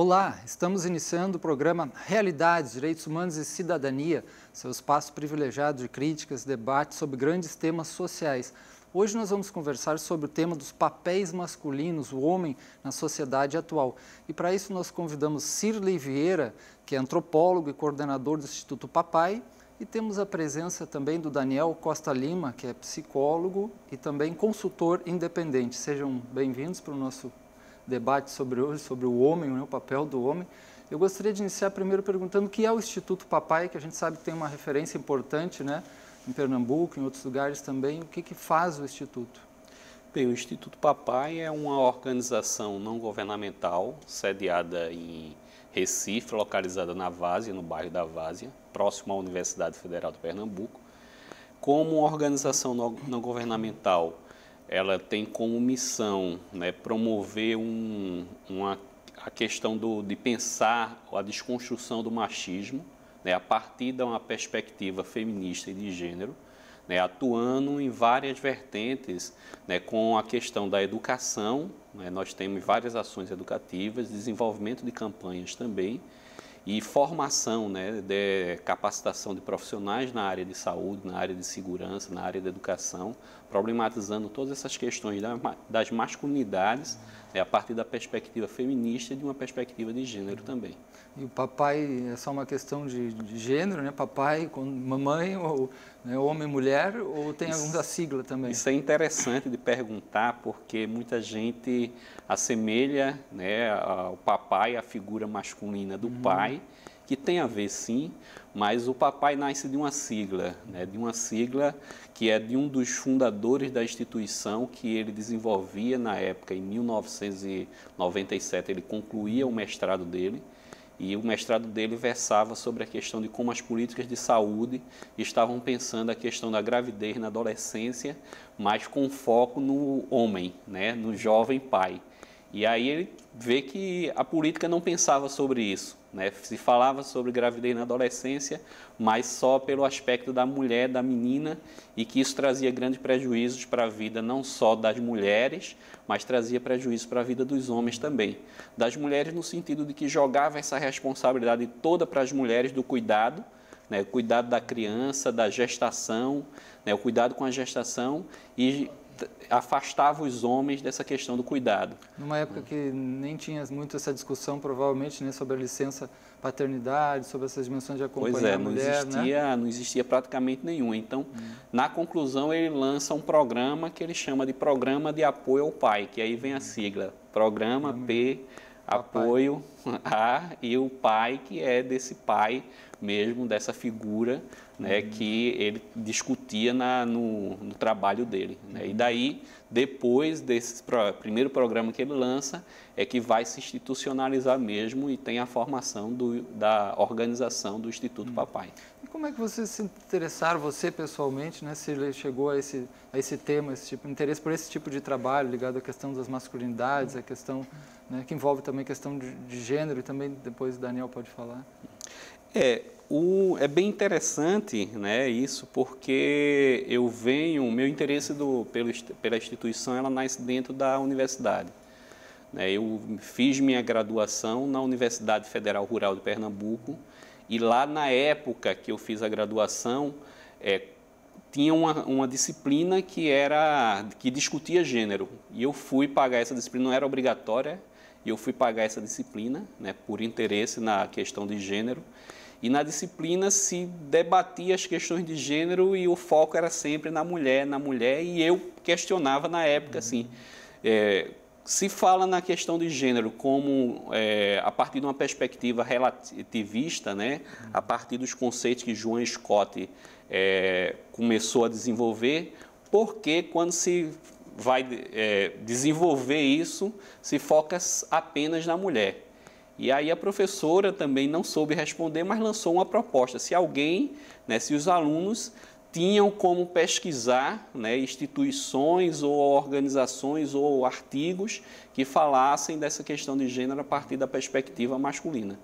Olá, estamos iniciando o programa Realidades, Direitos Humanos e Cidadania, seu espaço privilegiado de críticas e debates sobre grandes temas sociais. Hoje nós vamos conversar sobre o tema dos papéis masculinos, o homem na sociedade atual. E para isso nós convidamos Cirlei Vieira, que é antropólogo e coordenador do Instituto Papai, e temos a presença também do Daniel Costa Lima, que é psicólogo e também consultor independente. Sejam bem-vindos para o nosso debate sobre hoje, sobre o homem, o papel do homem. Eu gostaria de iniciar primeiro perguntando o que é o Instituto Papai, que a gente sabe que tem uma referência importante, né, em Pernambuco, em outros lugares também. O que faz o Instituto? Bem, o Instituto Papai é uma organização não governamental sediada em Recife, localizada na Várzea, no bairro da Várzea, próximo à Universidade Federal de Pernambuco. Como uma organização não governamental, ela tem como missão, né, promover a questão de pensar a desconstrução do machismo, né, a partir de uma perspectiva feminista e de gênero, né, atuando em várias vertentes, né, com a questão da educação, né, nós temos várias ações educativas, desenvolvimento de campanhas também, e formação, né, de capacitação de profissionais na área de saúde, na área de segurança, na área de educação, problematizando todas essas questões das masculinidades, a partir da perspectiva feminista e de uma perspectiva de gênero também. E o papai é só uma questão de gênero, né? Papai com mamãe, ou né, homem e mulher, ou tem alguma sigla também? Isso é interessante de perguntar, porque muita gente assemelha, né, o papai à figura masculina do pai, que tem a ver sim, mas o papai nasce de uma sigla, né, de uma sigla que é de um dos fundadores da instituição, que ele desenvolvia na época, em 1997, ele concluía o mestrado dele, e o mestrado dele versava sobre a questão de como as políticas de saúde estavam pensando a questão da gravidez na adolescência, mas com foco no homem, né, no jovem pai. E aí ele vê que a política não pensava sobre isso, né? Se falava sobre gravidez na adolescência, mas só pelo aspecto da mulher, da menina, e que isso trazia grandes prejuízos para a vida não só das mulheres, mas trazia prejuízos para a vida dos homens também. Das mulheres no sentido de que jogava essa responsabilidade toda para as mulheres do cuidado, né? O cuidado da criança, da gestação, né? O cuidado com a gestação, e afastava os homens dessa questão do cuidado. Numa época que nem tinha muito essa discussão, provavelmente, né, sobre a licença paternidade, sobre essas dimensões de acompanhar a mulher, né? Não existia praticamente nenhuma. Então, na conclusão, ele lança um programa que ele chama de Programa de Apoio ao Pai, que aí vem a sigla, Programa P, Apoio A, e o pai, que é desse mesmo, dessa figura, né, que ele discutia no trabalho dele, né? E daí, depois desse primeiro programa que ele lança, é que vai se institucionalizar mesmo e tem a formação da organização do Instituto Papai. E como é que vocês se interessaram, você pessoalmente, né, se ele chegou a esse tema, esse tipo, interesse por esse tipo de trabalho ligado à questão das masculinidades, a questão, né, que envolve também a questão de gênero, e também depois o Daniel pode falar? É bem interessante, né, isso, porque o meu interesse pela instituição, ela nasce dentro da universidade. Né, eu fiz minha graduação na Universidade Federal Rural de Pernambuco, e lá na época que eu fiz a graduação, tinha uma disciplina que discutia gênero, e eu fui pagar essa disciplina, não era obrigatória, e eu fui pagar essa disciplina, né, por interesse na questão de gênero. E na disciplina se debatia as questões de gênero e o foco era sempre na mulher, e eu questionava na época, assim, se fala na questão de gênero como a partir de uma perspectiva relativista, né, a partir dos conceitos que Joan Scott começou a desenvolver, porque quando se vai desenvolver isso, se foca apenas na mulher. E aí a professora também não soube responder, mas lançou uma proposta. Se alguém, né, se os alunos tinham como pesquisar, né, instituições ou organizações ou artigos que falassem dessa questão de gênero a partir da perspectiva masculina.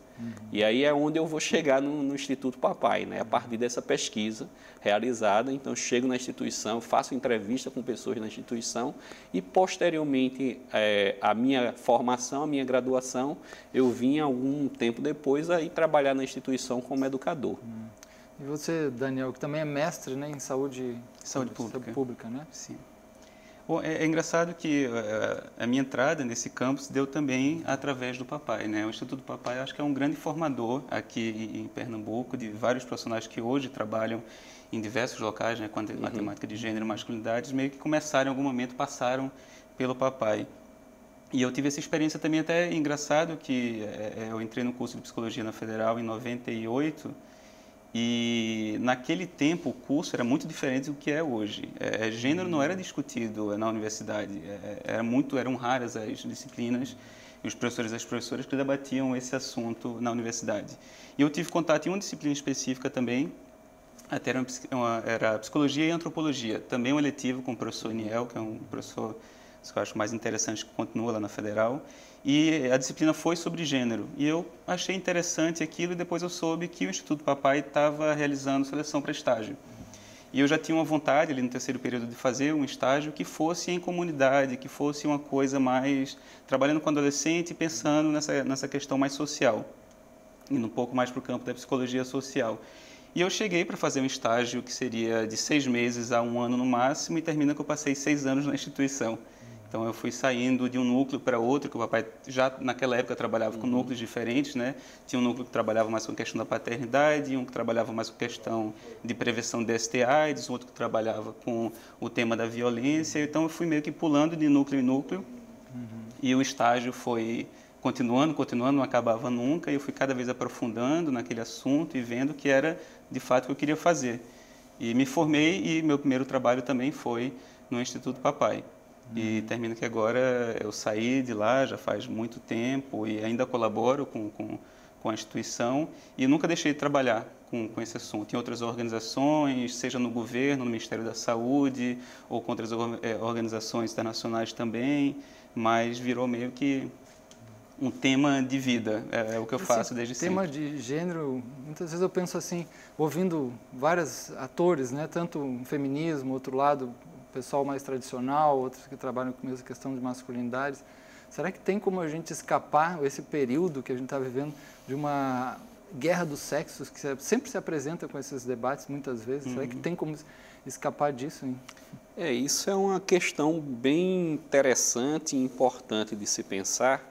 E aí é onde eu vou chegar no Instituto Papai, né? A partir dessa pesquisa realizada. Então, eu chego na instituição, faço entrevista com pessoas na instituição e, posteriormente, a minha formação, a minha graduação, eu vim algum tempo depois aí trabalhar na instituição como educador. E você, Daniel, que também é mestre, né, em saúde pública, né? Sim. Bom, é engraçado que a minha entrada nesse campus deu também através do Papai, né? O Instituto Papai, acho que é um grande formador aqui em Pernambuco de vários profissionais que hoje trabalham em diversos locais, né, com a temática de gênero e masculinidade, meio que começaram em algum momento, passaram pelo Papai. E eu tive essa experiência também até engraçado que eu entrei no curso de psicologia na Federal em 98. E naquele tempo o curso era muito diferente do que é hoje. Gênero não era discutido na universidade, eram raras as disciplinas e os professores e as professoras que debatiam esse assunto na universidade. E eu tive contato em uma disciplina específica também, até era psicologia e antropologia, também um eletivo com o professor Niel, que é um professor que eu acho mais interessante, que continua lá na Federal. E a disciplina foi sobre gênero. E eu achei interessante aquilo e depois eu soube que o Instituto Papai estava realizando seleção para estágio. E eu já tinha uma vontade, ali no terceiro período, de fazer um estágio que fosse em comunidade, que fosse uma coisa mais... trabalhando com adolescente e pensando nessa questão mais social. Indo um pouco mais para o campo da psicologia social. E eu cheguei para fazer um estágio que seria de 6 meses a 1 ano no máximo e termina que eu passei 6 anos na instituição. Então, eu fui saindo de um núcleo para outro, que o papai já naquela época trabalhava com núcleos diferentes, né? Tinha um núcleo que trabalhava mais com a questão da paternidade, um que trabalhava mais com a questão de prevenção de STIs, outro que trabalhava com o tema da violência. Então, eu fui meio que pulando de núcleo em núcleo e o estágio foi continuando, não acabava nunca. E eu fui cada vez aprofundando naquele assunto e vendo que era, de fato, o que eu queria fazer. E me formei e meu primeiro trabalho também foi no Instituto Papai. E termino que agora eu saí de lá já faz muito tempo e ainda colaboro com a instituição e nunca deixei de trabalhar com esse assunto. Em outras organizações, seja no governo, no Ministério da Saúde ou com outras organizações internacionais também, mas virou meio que um tema de vida, é o que eu faço desde sempre. Tema de gênero, muitas vezes eu penso assim, ouvindo vários atores, né, tanto o feminismo, outro lado, pessoal mais tradicional, outros que trabalham com a mesma questão de masculinidades. Será que tem como a gente escapar esse período que a gente está vivendo de uma guerra dos sexos que sempre se apresenta com esses debates muitas vezes? Será que tem como escapar disso, hein? Isso é uma questão bem interessante e importante de se pensar,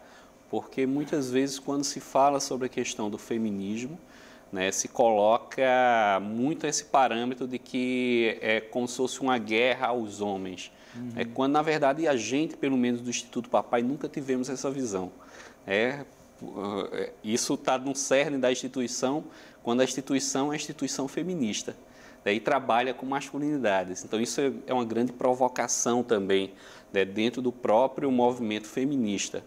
porque muitas vezes quando se fala sobre a questão do feminismo, né, se coloca muito esse parâmetro de que é como se fosse uma guerra aos homens. Quando, na verdade, a gente, pelo menos do Instituto Papai, nunca tivemos essa visão. Isso está no cerne da instituição, quando a instituição é a instituição feminista, e trabalha com masculinidades. Então, isso é uma grande provocação também, né, dentro do próprio movimento feminista.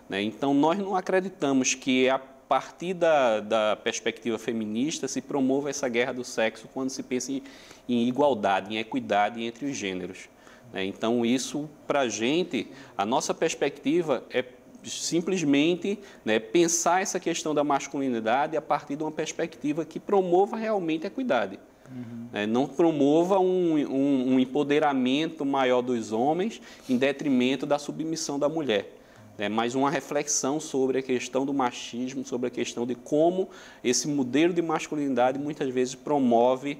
Né? Então, nós não acreditamos que a partir da perspectiva feminista se promova essa guerra do sexo quando se pensa em igualdade, em equidade entre os gêneros. Né? Então, isso, para a gente, a nossa perspectiva é simplesmente, né, pensar essa questão da masculinidade a partir de uma perspectiva que promova realmente a equidade. Não promova um empoderamento maior dos homens em detrimento da submissão da mulher. Mas uma reflexão sobre a questão do machismo, sobre a questão de como esse modelo de masculinidade muitas vezes promove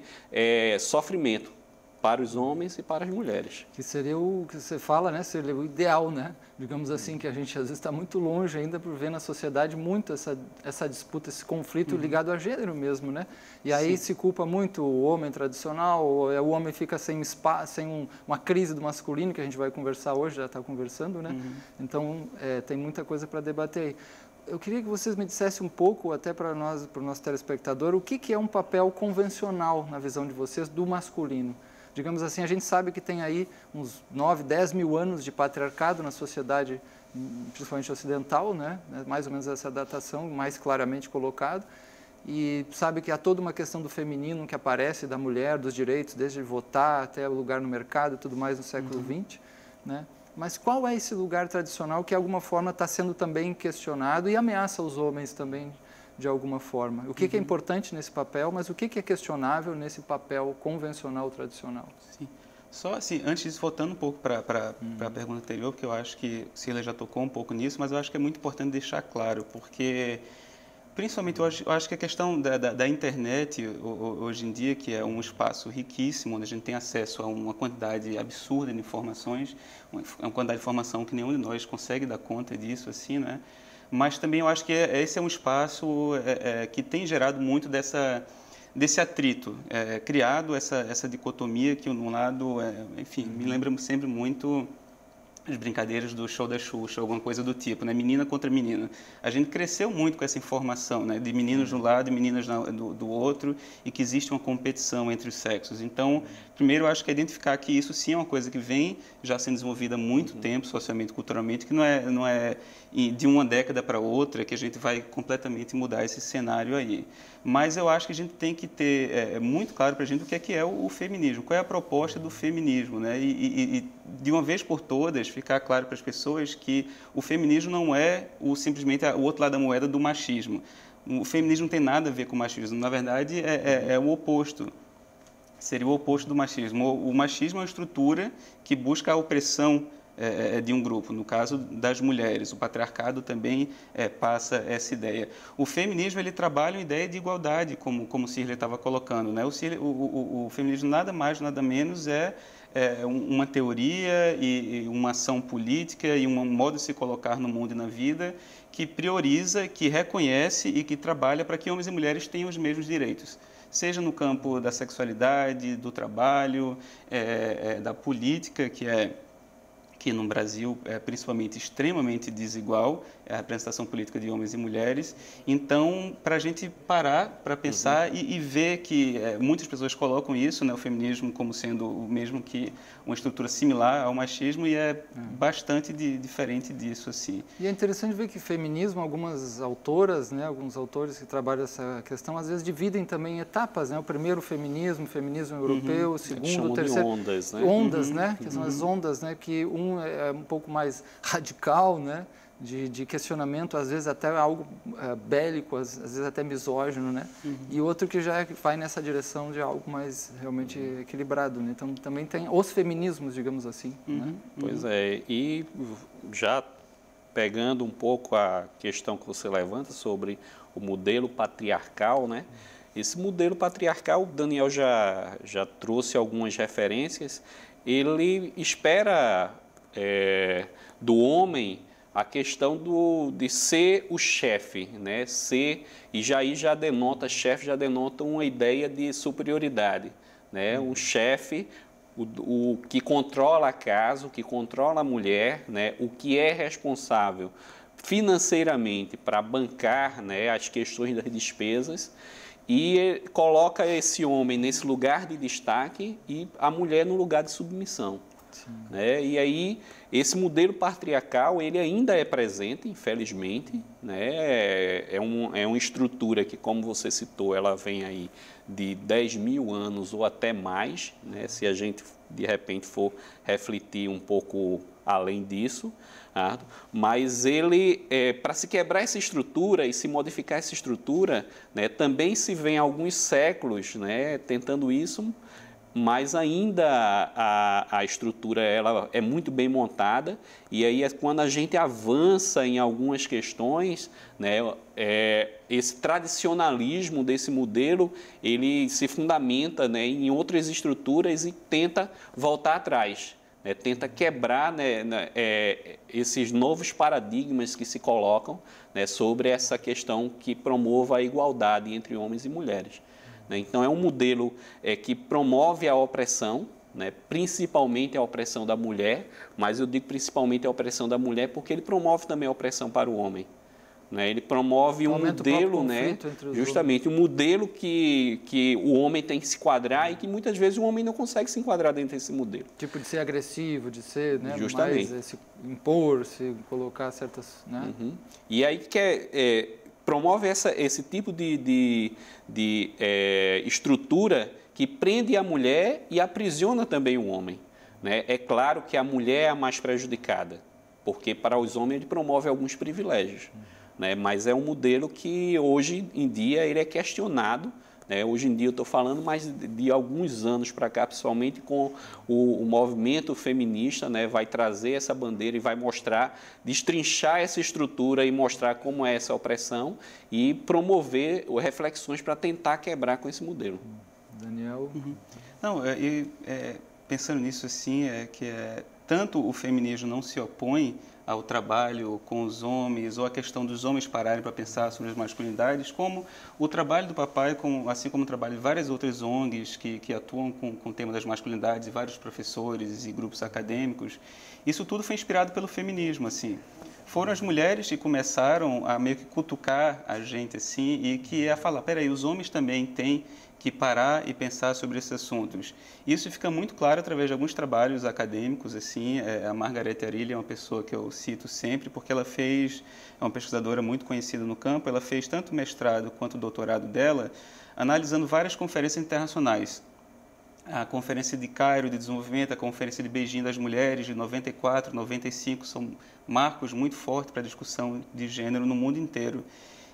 sofrimento para os homens e para as mulheres. Que seria o que você fala, né? Seria o ideal, né? Digamos assim, que a gente às vezes está muito longe ainda por ver na sociedade muito essa disputa, esse conflito ligado a gênero mesmo, né? E aí se culpa muito o homem tradicional, o homem fica sem espaço, sem uma crise do masculino, que a gente vai conversar hoje, já está conversando, né? Então, tem muita coisa para debater aí. Eu queria que vocês me dissessem um pouco, até para o nosso telespectador, o que é um papel convencional, na visão de vocês, do masculino? Digamos assim, a gente sabe que tem aí uns 9, 10 mil anos de patriarcado na sociedade, principalmente ocidental, né? Mais ou menos essa datação, mais claramente colocado. E sabe que há toda uma questão do feminino que aparece, da mulher, dos direitos, desde votar até o lugar no mercado e tudo mais no século XX, né? Mas qual é esse lugar tradicional que, de alguma forma, está sendo também questionado e ameaça os homens também, de alguma forma. O que é importante nesse papel, mas o que é questionável nesse papel convencional, tradicional? Sim. Só assim, antes disso, voltando um pouco para a pergunta anterior, porque eu acho que o Cirlei já tocou um pouco nisso, mas eu acho que é muito importante deixar claro, porque principalmente eu acho que a questão da internet hoje em dia, que é um espaço riquíssimo, onde a gente tem acesso a uma quantidade absurda de informações, uma quantidade de informação que nenhum de nós consegue dar conta disso, assim, né? Mas também eu acho que esse é um espaço que tem gerado muito desse atrito, criado essa dicotomia que, de um lado, enfim, me lembra sempre muito as brincadeiras do show da Xuxa, alguma coisa do tipo, né? Menina contra menina. A gente cresceu muito com essa informação, né? De meninos de um lado e meninas do outro, e que existe uma competição entre os sexos. Então, primeiro, eu acho que é identificar que isso sim é uma coisa que vem já sendo desenvolvida há muito tempo, socialmente, culturalmente, que não é de uma década para outra que a gente vai completamente mudar esse cenário aí. Mas eu acho que a gente tem que ter muito claro para a gente o que é o feminismo, qual é a proposta do feminismo, né? E de uma vez por todas, ficar claro para as pessoas que o feminismo não é simplesmente o outro lado da moeda do machismo. O feminismo não tem nada a ver com o machismo, na verdade é o oposto. Seria o oposto do machismo. O machismo é uma estrutura que busca a opressão de um grupo, no caso das mulheres. O patriarcado também passa essa ideia. O feminismo ele trabalha uma ideia de igualdade, como o Cirlei estava colocando, né? O feminismo nada mais, nada menos é uma teoria e uma ação política e um modo de se colocar no mundo e na vida que prioriza, que reconhece e que trabalha para que homens e mulheres tenham os mesmos direitos, seja no campo da sexualidade, do trabalho, da política, que no Brasil é principalmente extremamente desigual, a representação política de homens e mulheres. Então, para a gente parar para pensar e ver que muitas pessoas colocam isso, né, o feminismo como sendo o mesmo que uma estrutura similar ao machismo, e é bastante diferente disso, assim. E é interessante ver que feminismo, algumas autoras, né, alguns autores que trabalham essa questão, às vezes dividem também em etapas, né? O primeiro feminismo europeu, o segundo, o terceiro... ondas, né? Ondas, né? Que são as ondas, né? Que é um pouco mais radical, né? De questionamento, às vezes até algo bélico, às vezes até misógino, né? E outro que já vai nessa direção de algo mais realmente equilibrado, né? Então também tem os feminismos, digamos assim, né? Pois é, e já pegando um pouco a questão que você levanta sobre o modelo patriarcal, né? Esse modelo patriarcal, o Daniel já trouxe algumas referências, ele espera do homem a questão de ser o chefe, né? E já denota, chefe já denota uma ideia de superioridade, né? Um chefe, o que controla a casa, o que controla a mulher, né? O que é responsável financeiramente para bancar, né, as questões das despesas, e coloca esse homem nesse lugar de destaque e a mulher no lugar de submissão. Né? E aí, esse modelo patriarcal, ele ainda é presente, infelizmente, né? É uma estrutura que, como você citou, ela vem aí de 10 mil anos ou até mais, né? Se a gente, de repente, for refletir um pouco além disso. Mas ele, para se quebrar essa estrutura e se modificar essa estrutura, né, também se vem alguns séculos, né, tentando isso, mas ainda a estrutura ela é muito bem montada, e aí é quando a gente avança em algumas questões, né, esse tradicionalismo desse modelo, ele se fundamenta, né, em outras estruturas e tenta voltar atrás, né, tenta quebrar, né, esses novos paradigmas que se colocam, né, sobre essa questão que promova a igualdade entre homens e mulheres. Então, é um modelo que promove a opressão, né, principalmente a opressão da mulher, mas eu digo principalmente a opressão da mulher porque ele promove também a opressão para o homem. Né? Ele promove um modelo, né, justamente, um modelo que o homem tem que se enquadrar e que muitas vezes o homem não consegue se enquadrar dentro desse modelo. Tipo de ser agressivo, de ser, né, justamente, mais se impor, se colocar certas... Né? E aí promove esse tipo de estrutura que prende a mulher e aprisiona também o homem. Né? É claro que a mulher é a mais prejudicada, porque para os homens ele promove alguns privilégios. né? Mas é um modelo que hoje em dia ele é questionado, né? Hoje em dia eu estou falando mais de alguns anos para cá, principalmente com o movimento feminista, né? Vai trazer essa bandeira e vai mostrar, destrinchar essa estrutura e mostrar como é essa opressão e promover reflexões para tentar quebrar com esse modelo. Daniel? Não, pensando nisso assim, tanto o feminismo não se opõe ao trabalho com os homens, ou a questão dos homens pararem para pensar sobre as masculinidades, como o trabalho do papai, assim como o trabalho de várias outras ONGs que atuam com o tema das masculinidades, e vários professores e grupos acadêmicos, isso tudo foi inspirado pelo feminismo, assim. Foram as mulheres que começaram a meio que cutucar a gente, assim, e que ia falar, peraí, os homens também têm que parar e pensar sobre esses assuntos. Isso fica muito claro através de alguns trabalhos acadêmicos, assim. A Margaret Arilha é uma pessoa que eu cito sempre, porque ela é uma pesquisadora muito conhecida no campo, ela fez tanto o mestrado quanto o doutorado dela, analisando várias conferências internacionais. A Conferência de Cairo de Desenvolvimento, a Conferência de Beijing das Mulheres, de 94, 95, são marcos muito fortes para a discussão de gênero no mundo inteiro.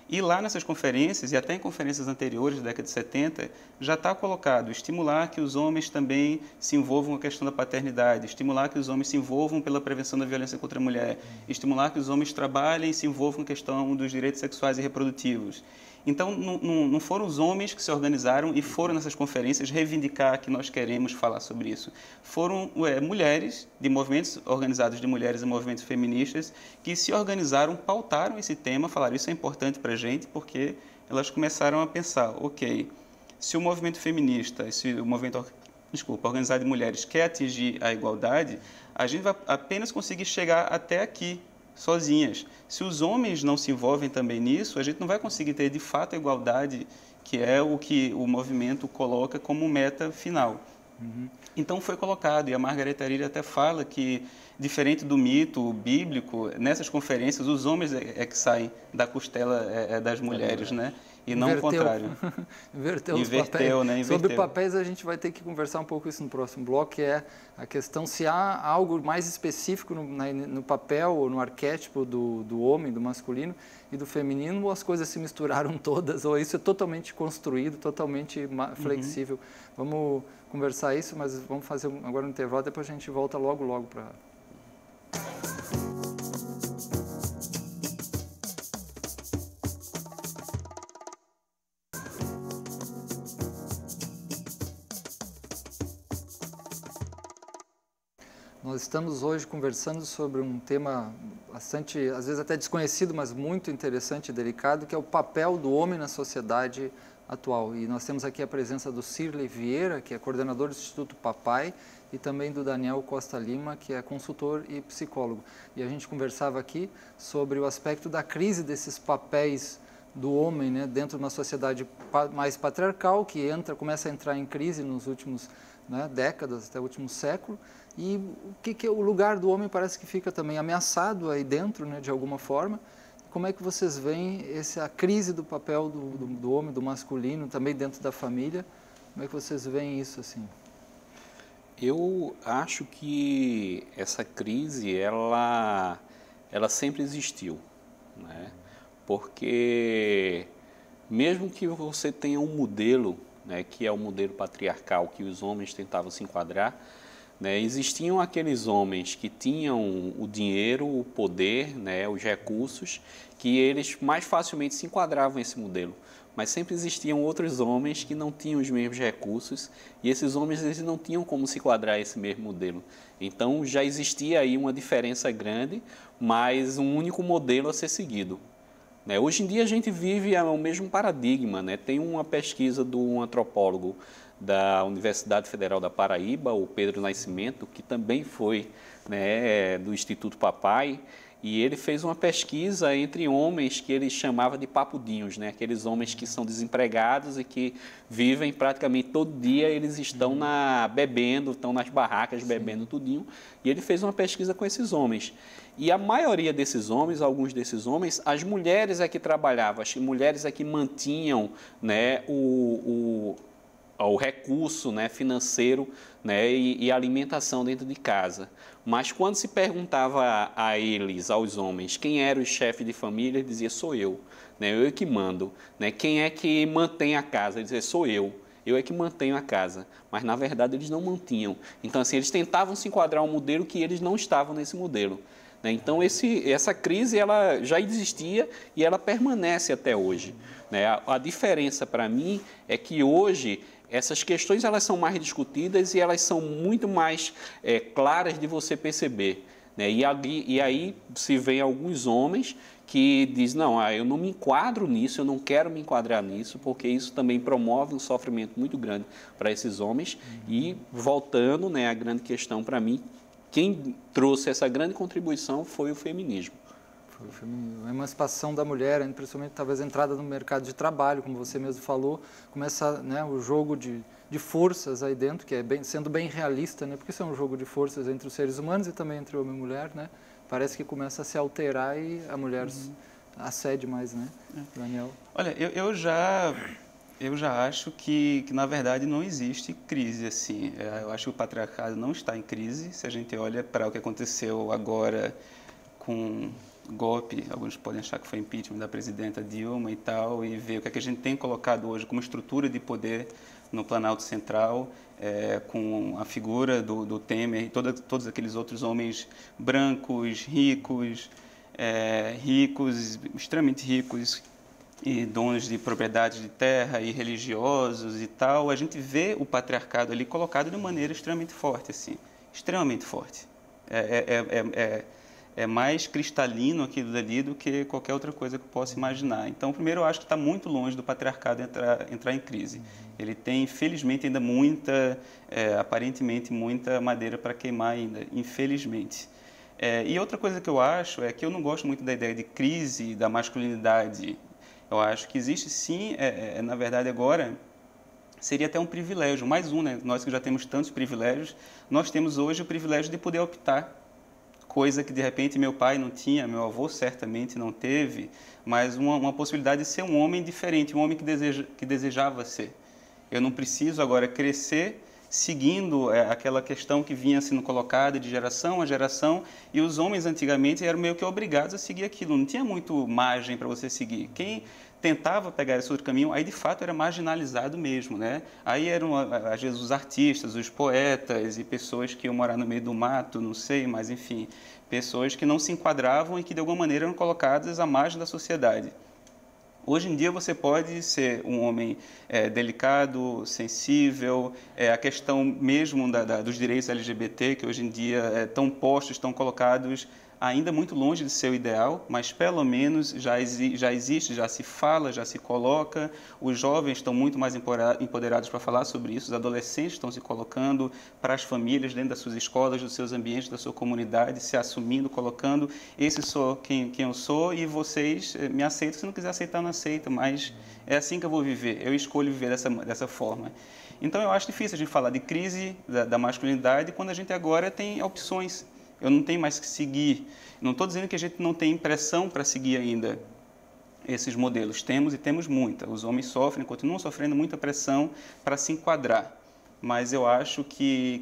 E lá nessas conferências, e até em conferências anteriores, da década de 70, já está colocado estimular que os homens também se envolvam com a questão da paternidade, estimular que os homens se envolvam pela prevenção da violência contra a mulher, estimular que os homens trabalhem e se envolvam com a questão dos direitos sexuais e reprodutivos. Então, não foram os homens que se organizaram e foram nessas conferências reivindicar que nós queremos falar sobre isso. Foram mulheres, de movimentos organizados de mulheres e movimentos feministas, que se organizaram, pautaram esse tema, falaram isso é importante para a gente, porque elas começaram a pensar, ok, se o movimento feminista, se o movimento organizado de mulheres quer atingir a igualdade, a gente vai apenas conseguir chegar até aqui, sozinhas. Se os homens não se envolvem também nisso, a gente não vai conseguir ter de fato a igualdade, que é o que o movimento coloca como meta final. Então foi colocado, e a Margaret Arilha até fala que, diferente do mito bíblico, nessas conferências os homens é que saem da costela das mulheres, né? E não o contrário. Inverteu os papéis. Né? Inverteu. Sobre papéis a gente vai ter que conversar um pouco isso no próximo bloco, que é a questão se há algo mais específico no papel ou no arquétipo do homem, do masculino e do feminino, ou as coisas se misturaram todas, ou isso é totalmente construído, totalmente flexível. Vamos conversar isso, mas vamos fazer agora um intervalo, depois a gente volta logo para... Nós estamos hoje conversando sobre um tema bastante, às vezes até desconhecido, mas muito interessante e delicado, que é o papel do homem na sociedade atual. E nós temos aqui a presença do Cirlei Vieira, que é coordenador do Instituto Papai, e também do Daniel Costa Lima, que é consultor e psicólogo. E a gente conversava aqui sobre o aspecto da crise desses papéis do homem, né, dentro de uma sociedade mais patriarcal, que começa a entrar em crise nos últimos décadas, até o último século. E o que é o lugar do homem parece que fica também ameaçado aí dentro, né, de alguma forma. Como é que vocês veem a crise do papel do homem, do masculino, também dentro da família? Como é que vocês veem isso assim? Eu acho que essa crise, ela sempre existiu, né? Porque mesmo que você tenha um modelo, né, que é o modelo patriarcal que os homens tentavam se enquadrar, né, existiam aqueles homens que tinham o dinheiro, o poder, né, os recursos, que eles mais facilmente se enquadravam nesse modelo. Mas sempre existiam outros homens que não tinham os mesmos recursos e esses homens eles não tinham como se enquadrar esse mesmo modelo. Então já existia aí uma diferença grande, mas um único modelo a ser seguido. Hoje em dia a gente vive o mesmo paradigma, né? Tem uma pesquisa de um antropólogo da Universidade Federal da Paraíba, o Pedro Nascimento, que também foi, né, do Instituto Papai, e ele fez uma pesquisa entre homens que ele chamava de papudinhos, né? Aqueles homens que são desempregados e que vivem praticamente todo dia, eles estão bebendo, estão nas barracas bebendo tudinho, e ele fez uma pesquisa com esses homens. E a maioria desses homens, alguns desses homens, as mulheres é que trabalhavam, as mulheres é que mantinham, né, ao recurso, né, financeiro, né, e alimentação dentro de casa. Mas quando se perguntava a eles, aos homens, quem era o chefe de família, ele dizia, sou eu, né, eu é que mando. Né, quem é que mantém a casa? Ele dizia, sou eu é que mantenho a casa. Mas, na verdade, eles não mantinham. Então, assim, eles tentavam se enquadrar um modelo que eles não estavam nesse modelo. Né? Então, essa crise ela já existia e ela permanece até hoje. Né? A diferença, para mim, é que hoje essas questões elas são mais discutidas e elas são muito mais claras de você perceber. Né? E aí se vê alguns homens que dizem, não, eu não me enquadro nisso, eu não quero me enquadrar nisso, porque isso também promove um sofrimento muito grande para esses homens. E voltando, né, a grande questão para mim, quem trouxe essa grande contribuição foi o feminismo. Foi o feminismo. A emancipação da mulher, principalmente talvez a entrada no mercado de trabalho, como você mesmo falou, começa, né, o jogo de forças aí dentro, que é sendo bem realista, né, porque isso é um jogo de forças entre os seres humanos e também entre homem e mulher, né? Parece que começa a se alterar e a mulher acede mais, né, Daniel? Olha, eu já acho que, na verdade, não existe crise assim. Eu acho que o patriarcado não está em crise. Se a gente olha para o que aconteceu agora com golpe, alguns podem achar que foi impeachment da presidenta Dilma e tal, e ver o que é que a gente tem colocado hoje como estrutura de poder no Planalto Central, com a figura do Temer e todos aqueles outros homens brancos, ricos, extremamente ricos, e donos de propriedades de terra e religiosos e tal. A gente vê o patriarcado ali colocado de maneira extremamente forte, assim, extremamente forte. É mais cristalino aquilo dali do que qualquer outra coisa que eu possa imaginar. Então, primeiro, eu acho que está muito longe do patriarcado entrar em crise. Ele tem, infelizmente, ainda aparentemente, muita madeira para queimar ainda, infelizmente. E outra coisa que eu acho é que eu não gosto muito da ideia de crise da masculinidade. Eu acho que existe, sim, na verdade, agora, seria até um privilégio, mais um, né? Nós que já temos tantos privilégios, nós temos hoje o privilégio de poder optar, coisa que de repente meu pai não tinha, meu avô certamente não teve, mas uma possibilidade de ser um homem diferente, um homem que desejava ser. Eu não preciso agora crescer seguindo aquela questão que vinha sendo colocada de geração a geração, e os homens antigamente eram meio que obrigados a seguir aquilo, não tinha muito margem para você seguir. Quem tentava pegar esse outro caminho, aí de fato era marginalizado mesmo, né? Aí eram às vezes os artistas, os poetas e pessoas que iam morar no meio do mato, não sei, mas enfim, pessoas que não se enquadravam e que de alguma maneira eram colocadas à margem da sociedade. Hoje em dia você pode ser um homem delicado, sensível, a questão mesmo dos direitos LGBT, que hoje em dia estão postos, estão colocados ainda muito longe de ser o ideal, mas pelo menos já existe, já se fala, já se coloca. Os jovens estão muito mais empoderados para falar sobre isso, os adolescentes estão se colocando para as famílias, dentro das suas escolas, dos seus ambientes, da sua comunidade, se assumindo, colocando, esse sou quem eu sou e vocês me aceitam, se não quiser aceitar, não aceita, mas é assim que eu vou viver, eu escolho viver dessa forma. Então eu acho difícil a gente falar de crise da masculinidade quando a gente agora tem opções. Eu não tenho mais que seguir. Não estou dizendo que a gente não tem pressão para seguir ainda esses modelos. Temos e temos muita. Os homens sofrem, continuam sofrendo muita pressão para se enquadrar. Mas eu acho que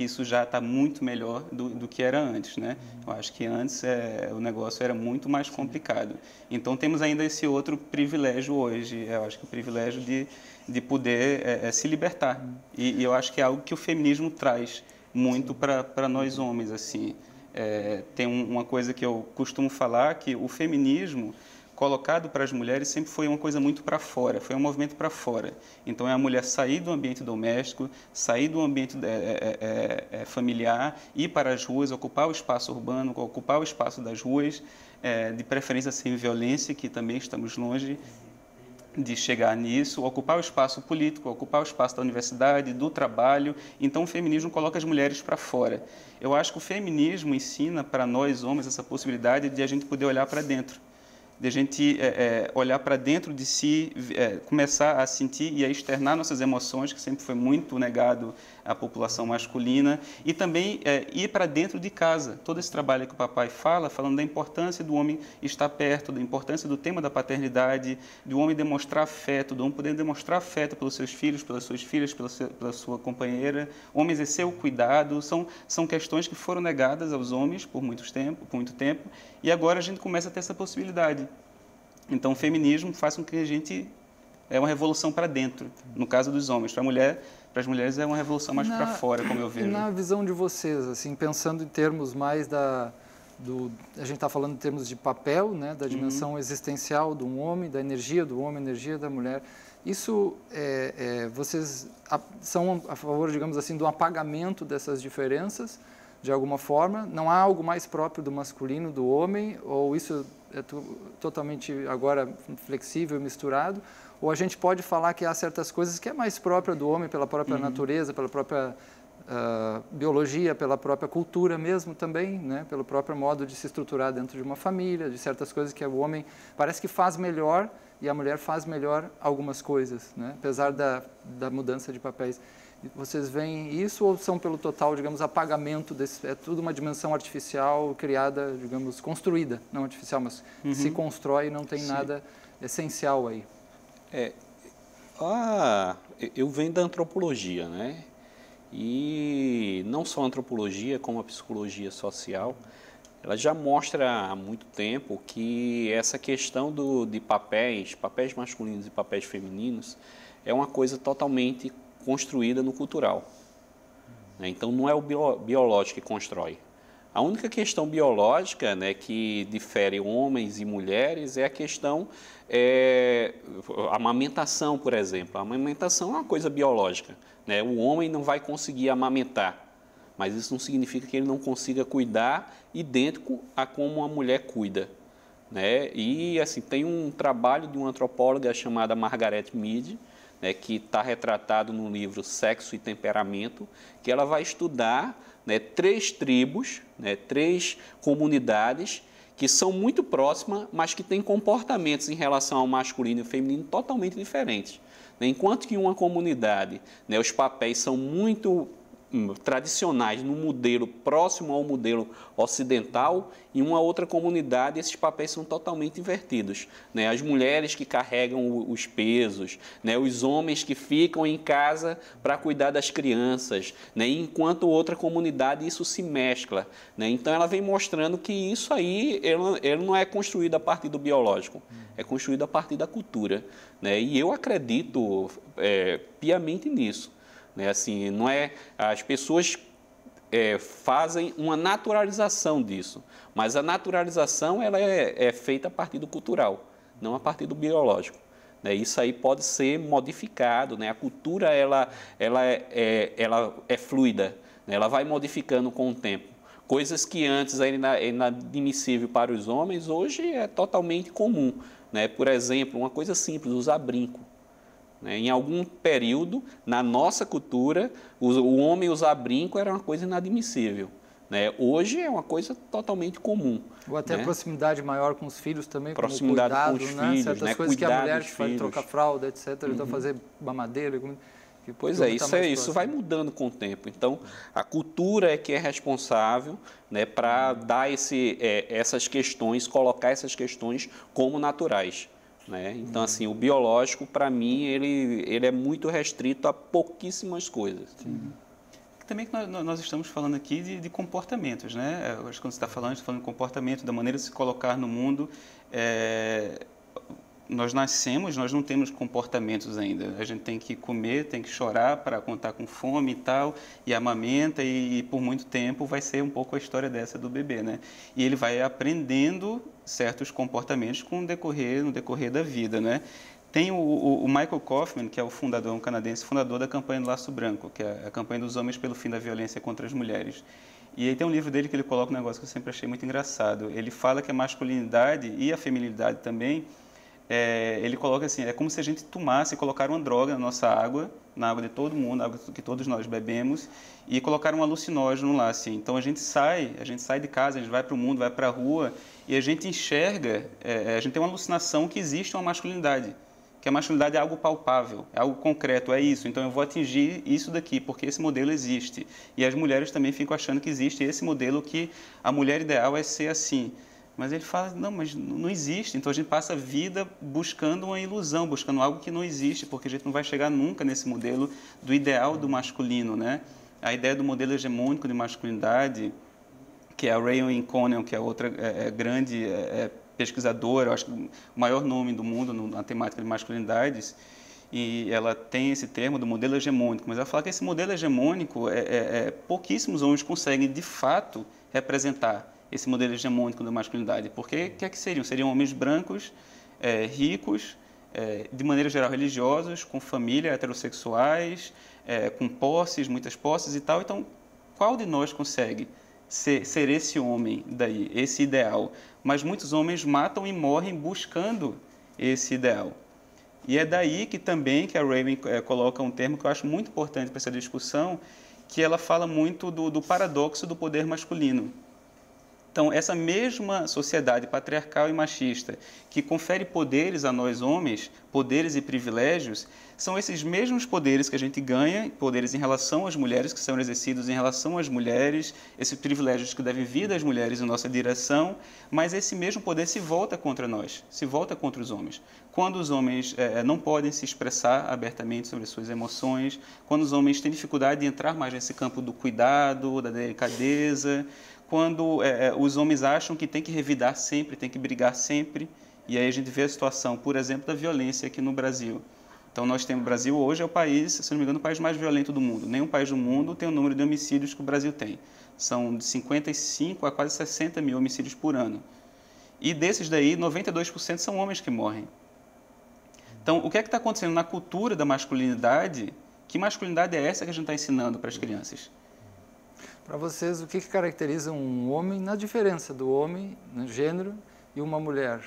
isso já está muito melhor do que era antes, né? Eu acho que antes o negócio era muito mais complicado. Então temos ainda esse outro privilégio hoje. Eu acho que o privilégio de poder se libertar. E eu acho que é algo que o feminismo traz muito para nós homens, assim. Tem uma coisa que eu costumo falar, que o feminismo colocado para as mulheres sempre foi uma coisa muito para fora, foi um movimento para fora. Então é a mulher sair do ambiente doméstico, sair do ambiente familiar, ir para as ruas, ocupar o espaço urbano, ocupar o espaço das ruas, de preferência sem violência, que também estamos longe de chegar nisso, ocupar o espaço político, ocupar o espaço da universidade, do trabalho. Então o feminismo coloca as mulheres para fora. Eu acho que o feminismo ensina para nós homens essa possibilidade de a gente poder olhar para dentro. de a gente olhar para dentro de si, começar a sentir e a externar nossas emoções, que sempre foi muito negado à população masculina, e também ir para dentro de casa. Todo esse trabalho que o papai fala, falando da importância do homem estar perto, da importância do tema da paternidade, do homem demonstrar afeto, do homem poder demonstrar afeto pelos seus filhos, pelas suas filhas, pela sua companheira, o homem exercer o cuidado, são questões que foram negadas aos homens por muito tempo, e agora a gente começa a ter essa possibilidade. Então, o feminismo faz com que a gente... É uma revolução para dentro, no caso dos homens. Para as mulheres é uma revolução mais para fora, como eu vejo. Na visão de vocês, assim, pensando em termos mais a gente está falando em termos de papel, né, da dimensão existencial do homem, da energia do homem, energia da mulher. Isso, vocês são a favor, digamos assim, do apagamento dessas diferenças, de alguma forma? Não há algo mais próprio do masculino, do homem, ou isso é totalmente agora flexível e misturado? Ou a gente pode falar que há certas coisas que é mais própria do homem pela própria natureza, pela própria biologia, pela própria cultura mesmo também, né? Pelo próprio modo de se estruturar dentro de uma família, de certas coisas que o homem parece que faz melhor e a mulher faz melhor algumas coisas, né? Apesar da mudança de papéis. Vocês veem isso ou são pelo total, digamos, apagamento desse... É tudo uma dimensão artificial criada, digamos, construída, não artificial, mas se constrói e não tem nada essencial aí. Eu venho da antropologia, né? E não só a antropologia, como a psicologia social, ela já mostra há muito tempo que essa questão de papéis masculinos e papéis femininos, é uma coisa totalmente construída no cultural. Então, não é o biológico que constrói. A única questão biológica, né, que difere homens e mulheres é a questão a amamentação, por exemplo. A amamentação é uma coisa biológica, né? O homem não vai conseguir amamentar, mas isso não significa que ele não consiga cuidar idêntico a como a mulher cuida, né? E assim, tem um trabalho de uma antropóloga chamada Margaret Mead, né, que está retratado no livro Sexo e Temperamento, que ela vai estudar, né, 3 tribos, né, 3 comunidades que são muito próximas, mas que têm comportamentos em relação ao masculino e ao feminino totalmente diferentes. Enquanto que em uma comunidade, né, os papéis são muito tradicionais no modelo próximo ao modelo ocidental, em uma outra comunidade esses papéis são totalmente invertidos, né? As mulheres que carregam os pesos, né? Os homens que ficam em casa para cuidar das crianças, né? Enquanto outra comunidade isso se mescla, né? Então ela vem mostrando que isso aí ele não é construído a partir do biológico, é construído a partir da cultura, né? E eu acredito piamente nisso. Assim, não é, as pessoas fazem uma naturalização disso, mas a naturalização ela é feita a partir do cultural, não a partir do biológico, né? Isso aí pode ser modificado, né? A cultura ela é fluida, né? Ela vai modificando com o tempo. Coisas que antes era inadmissível para os homens, hoje é totalmente comum, né? Por exemplo, uma coisa simples, usar brinco. Em algum período, na nossa cultura, o homem usar brinco era uma coisa inadmissível, né? Hoje é uma coisa totalmente comum. Ou até né? Proximidade maior com os filhos também, proximidade como cuidado, com os filhos, certas né? coisas Cuidar que a mulher faz, trocar fralda, etc., então fazer mamadeira. Pois é, isso vai mudando com o tempo. Então, a cultura é que é responsável, né, para dar essas questões, colocar essas questões como naturais. Né? Então, assim, o biológico, para mim, ele é muito restrito a pouquíssimas coisas. Também que nós estamos falando aqui de comportamentos, né? Acho que quando você está falando de comportamento, da maneira de se colocar no mundo, nós nascemos, nós não temos comportamentos ainda. A gente tem que comer, tem que chorar para contar com fome e tal, e amamenta, e por muito tempo vai ser um pouco a história dessa do bebê, né? E ele vai aprendendo certos comportamentos no decorrer da vida, né? Tem o Michael Kaufman, que é um canadense, fundador da campanha do Laço Branco, que é a campanha dos homens pelo fim da violência contra as mulheres. E aí tem um livro dele que ele coloca um negócio que eu sempre achei muito engraçado. Ele fala que a masculinidade e a feminilidade também ele coloca assim, é como se a gente tomasse e colocar uma droga na nossa água, na água de todo mundo, na água que todos nós bebemos, e colocar um alucinógeno lá, assim. Então a gente sai de casa, a gente vai para o mundo, vai para a rua, e a gente enxerga, a gente tem uma alucinação que existe uma masculinidade, que a masculinidade é algo palpável, é algo concreto, é isso. Então eu vou atingir isso daqui, porque esse modelo existe. E as mulheres também ficam achando que existe esse modelo, que a mulher ideal é ser assim. Mas ele fala, não, mas não existe. Então a gente passa a vida buscando uma ilusão, buscando algo que não existe, porque a gente não vai chegar nunca nesse modelo do ideal do masculino, né? A ideia do modelo hegemônico de masculinidade, que é a Rayon Connell, que é outra grande pesquisadora, eu acho que o maior nome do mundo na temática de masculinidades, e ela tem esse termo do modelo hegemônico, mas ela fala que esse modelo hegemônico, pouquíssimos homens conseguem, de fato, representar esse modelo hegemônico da masculinidade. Porque o que é que seriam? Seriam homens brancos, ricos, de maneira geral religiosos, com família, heterossexuais, com posses, muitas posses e tal. Então, qual de nós consegue ser esse homem daí, esse ideal? Mas muitos homens matam e morrem buscando esse ideal. E é daí que também que a Raven coloca um termo que eu acho muito importante para essa discussão, que ela fala muito do paradoxo do poder masculino. Então, essa mesma sociedade patriarcal e machista que confere poderes a nós homens, poderes e privilégios, são esses mesmos poderes que a gente ganha, poderes em relação às mulheres, que são exercidos em relação às mulheres, esses privilégios que devem vir das mulheres em nossa direção, mas esse mesmo poder se volta contra nós, se volta contra os homens. Quando os homens não podem se expressar abertamente sobre suas emoções, quando os homens têm dificuldade de entrar mais nesse campo do cuidado, da delicadeza, quando os homens acham que tem que revidar sempre, tem que brigar sempre, e aí a gente vê a situação, por exemplo, da violência aqui no Brasil. Então, nós temos, o Brasil hoje é o país, se não me engano, o país mais violento do mundo. Nenhum país do mundo tem o número de homicídios que o Brasil tem. São de 55 a quase 60 mil homicídios por ano. E desses daí, 92% são homens que morrem. Então, o que é que está acontecendo na cultura da masculinidade? Que masculinidade é essa que a gente está ensinando para as crianças? Para vocês, o que caracteriza um homem na diferença do homem, no gênero, e uma mulher?